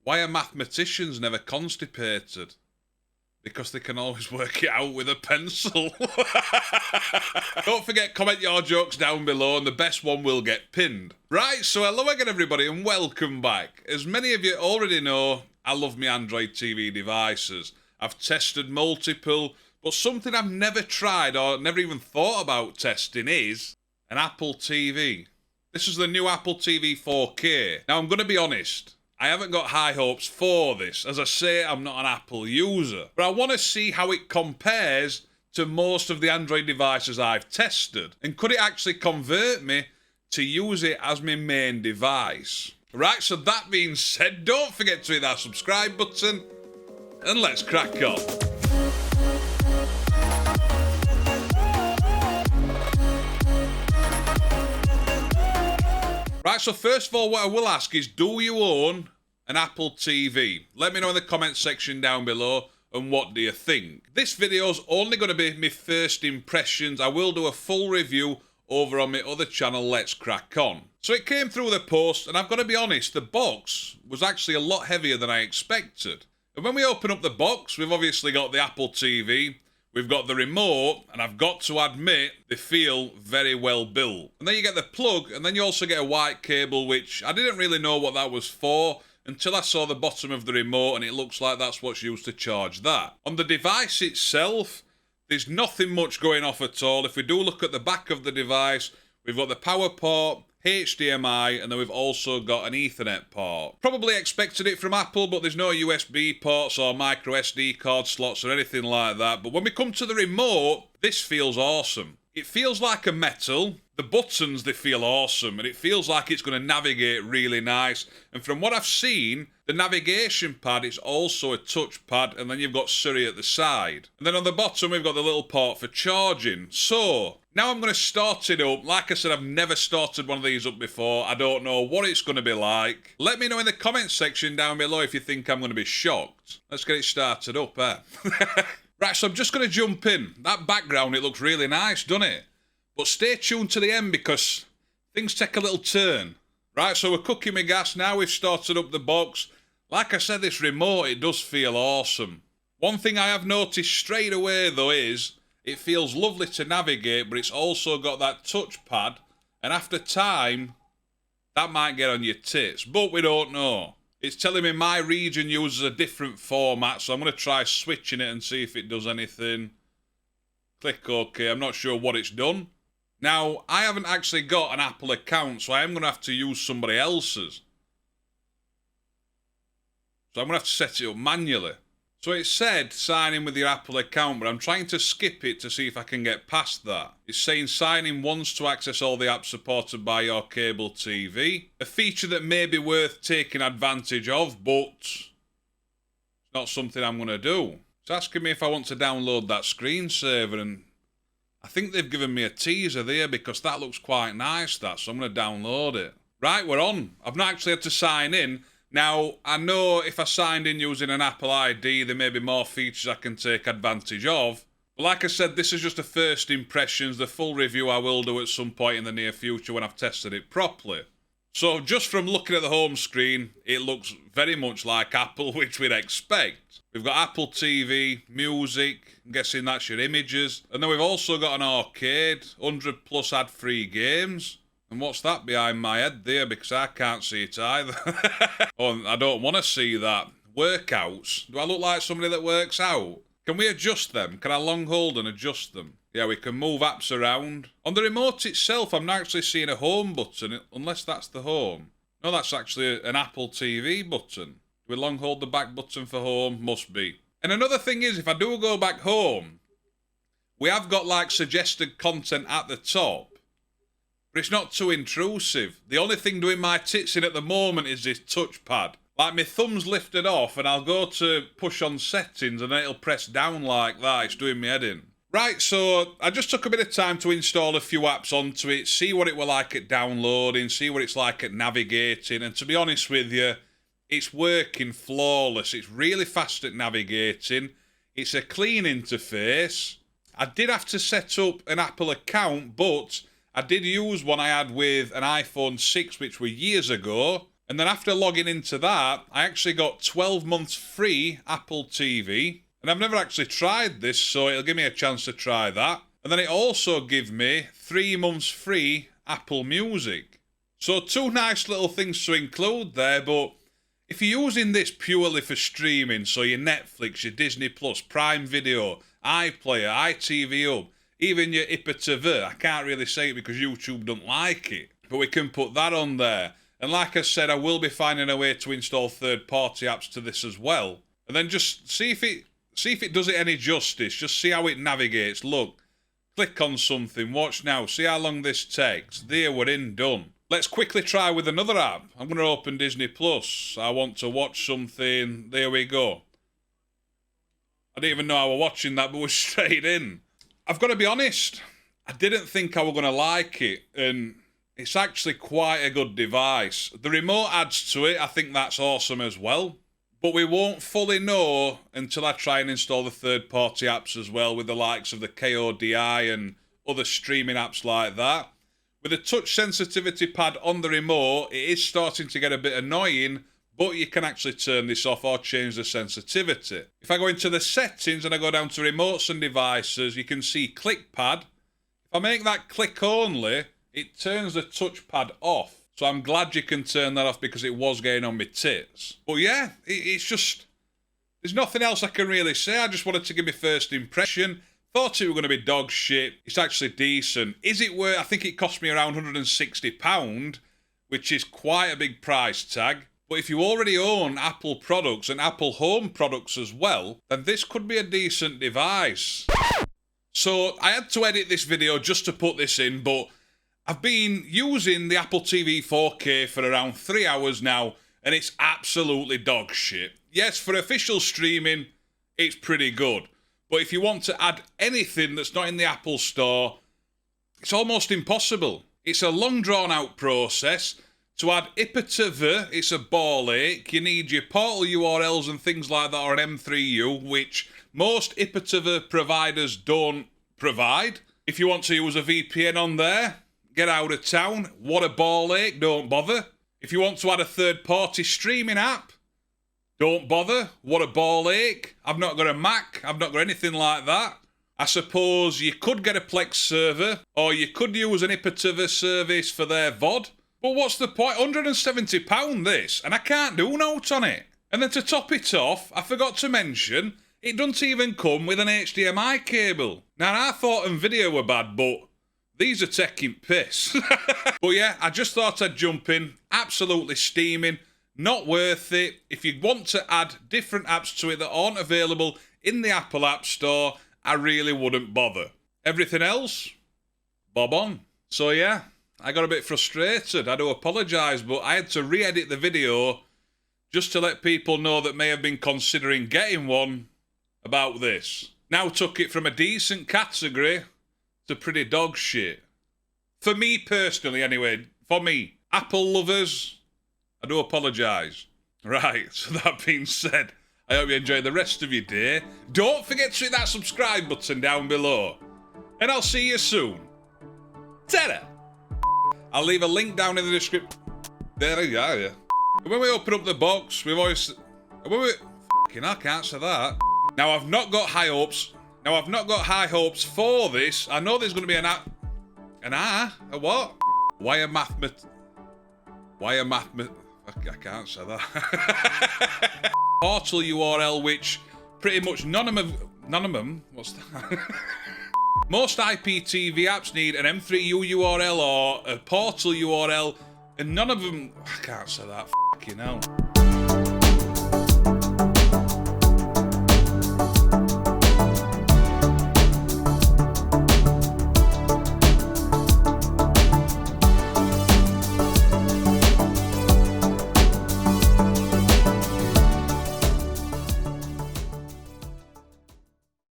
Why are mathematicians never constipated? Because they can always work it out with a pencil. Don't forget, comment your jokes down below and the best one will get pinned. Right, so hello again everybody and welcome back. As many of you already know, I love my Android TV devices. I've tested multiple, but something I've never tried or never even thought about testing is an Apple TV. This is the new Apple TV 4K. Now I'm going to be honest, I haven't got high hopes for this. As I say, I'm not an Apple user. But I want to see how it compares to most of the Android devices I've tested. And could it actually convert me to use it as my main device? Right, so that being said, don't forget to hit that subscribe button. And let's crack on. Right, so first of all, what I will ask is, do you own an Apple TV? Let me know in the comments section down below, and what do you think? This video's only going to be my first impressions. I will do a full review over on my other channel, Let's Crack On. So it came through the post, and I've got to be honest, the box was actually a lot heavier than I expected. And when we open up the box, we've obviously got the Apple TV, we've got the remote, and I've got to admit, they feel very well built. And then you get the plug, and then you also get a white cable, which I didn't really know what that was for until I saw the bottom of the remote, and it looks like that's what's used to charge that. On the device itself, there's nothing much going off at all. If we do look at the back of the device, we've got the power port, HDMI, and then we've also got an Ethernet port. Probably expected it from Apple, but there's no USB ports or micro SD card slots or anything like that. But when we come to the remote, this feels awesome. It feels like a metal. The buttons, they feel awesome, and it feels like it's going to navigate really nice. And from what I've seen, the navigation pad is also a touch pad, and then you've got Siri at the side. And then on the bottom, we've got the little port for charging. So now I'm going to start it up. Like I said, I've never started one of these up before. I don't know what it's going to be like. Let me know in the comments section down below if you think I'm going to be shocked. Let's get it started up, eh? Right, so I'm just going to jump in. That background, it looks really nice, doesn't it? But stay tuned to the end because things take a little turn. Right, so we're cooking with gas now. We've started up the box. Like I said, this remote, it does feel awesome. One thing I have noticed straight away, though, is it feels lovely to navigate, but it's also got that touchpad. And after time, that might get on your tits. But we don't know. It's telling me my region uses a different format, so I'm going to try switching it and see if it does anything. Click OK. I'm not sure what it's done. Now, I haven't actually got an Apple account, so I am going to have to use somebody else's. So I'm going to have to set it up manually. So it said sign in with your Apple account, but I'm trying to skip it to see if I can get past that. It's saying sign in once to access all the apps supported by your cable TV. A feature that may be worth taking advantage of, but it's not something I'm going to do. It's asking me if I want to download that screensaver, and I think they've given me a teaser there because that looks quite nice, that, so I'm going to download it. Right, we're on. I've not actually had to sign in. Now, I know if I signed in using an Apple ID, there may be more features I can take advantage of. But like I said, this is just a first impressions. The full review I will do at some point in the near future when I've tested it properly. So just from looking at the home screen, it looks very much like Apple, which we'd expect. We've got Apple TV, music, I'm guessing that's your images. And then we've also got an arcade, 100 plus ad-free games. And what's that behind my head there? Because I can't see it either. Oh, I don't want to see that. Workouts. Do I look like somebody that works out? Can we adjust them? Can I long hold and adjust them? Yeah, we can move apps around. On the remote itself, I'm not actually seeing a home button, unless that's the home. No, that's actually an Apple TV button. Do we long hold the back button for home? Must be. And another thing is, if I do go back home, we have got like suggested content at the top. But it's not too intrusive. The only thing doing my tits in at the moment is this touchpad. Like my thumb's lifted off and I'll go to push on settings and then it'll press down like that. It's doing me head in. Right, so I just took a bit of time to install a few apps onto it, see what it were like at downloading, see what it's like at navigating, and to be honest with you, it's working flawless. It's really fast at navigating. It's a clean interface. I did have to set up an Apple account, but I did use one I had with an iPhone 6, which were years ago, And then after logging into that, I actually got 12 months free Apple TV. And I've never actually tried this, so it'll give me a chance to try that. And then it also gives me 3 months free Apple Music. So 2 nice little things to include there, but if you're using this purely for streaming, so your Netflix, your Disney Plus, Prime Video, iPlayer, iTV Hub, even your 𝐒𝐿𝐤𝐻, I can't really say it because YouTube don't like it, but we can put that on there. And like I said, I will be finding a way to install third-party apps to this as well. And then just see if it does it any justice. Just see how it navigates. Look, click on something, watch now, see how long this takes. There, we're in, done. Let's quickly try with another app. I'm going to open Disney Plus. I want to watch something. There we go. I didn't even know I was watching that, but we're straight in. I've got to be honest, I didn't think I was going to like it, and it's actually quite a good device. The remote adds to it. I think that's awesome as well. But we won't fully know until I try and install the third-party apps as well, with the likes of the 𝐾𝐳𝐢𝐴 and other streaming apps like that. With a touch sensitivity pad on the remote, it is starting to get a bit annoying, but you can actually turn this off or change the sensitivity. If I go into the settings and I go down to remotes and devices, you can see click pad. If I make that click only, it turns the touchpad off. So I'm glad you can turn that off because it was getting on my tits. But yeah, it's just, there's nothing else I can really say. I just wanted to give my first impression. Thought it was going to be dog shit. It's actually decent. Is it worth, I think it cost me around £160, which is quite a big price tag. But if you already own Apple products and Apple Home products as well, then this could be a decent device. So I had to edit this video just to put this in, but I've been using the Apple TV 4K for around 3 hours now, and it's absolutely dog shit. Yes, for official streaming, it's pretty good. But if you want to add anything that's not in the Apple Store, it's almost impossible. It's a long drawn-out process. To add 𝐒𝐤𝐻𝐸, it's a ball ache. You need your portal URLs and things like that, or an M3U, which most 𝐒𝐤𝐻𝐸 providers don't provide. If you want to use a VPN on there, get out of town. What a ball ache, don't bother. If you want to add a third-party streaming app, don't bother. What a ball ache. I've not got a Mac. I've not got anything like that. I suppose you could get a Plex server, or you could use an 𝐒𝐤𝐻𝐸 service for their VOD. But what's the point? £170 this, and I can't do note on it. And then to top it off, I forgot to mention, it doesn't even come with an HDMI cable. Now, I thought NVIDIA were bad, but these are taking piss. But yeah, I just thought I'd jump in. Absolutely steaming. Not worth it. If you want to add different apps to it that aren't available in the Apple App Store, I really wouldn't bother. Everything else, bob on. So yeah, I got a bit frustrated. I do apologise, but I had to re-edit the video just to let people know that may have been considering getting one about this. Now took it from a decent category to pretty dog shit. For me personally, anyway. For me. Apple lovers, I do apologise. Right, so that being said, I hope you enjoy the rest of your day. Don't forget to hit that subscribe button down below. And I'll see you soon. Ta-da! I'll leave a link down in the description. There you go, yeah. When we open up the box, we've always... Fucking I can't say that. Now, I've not got high hopes. For this. I know there's going to be a what? Why a mathemat... I can't say that. Portal URL, which pretty much none of them... What's that? Most IPTV apps need an M3U URL or a portal URL, and none of them... I can't say that. Fucking hell.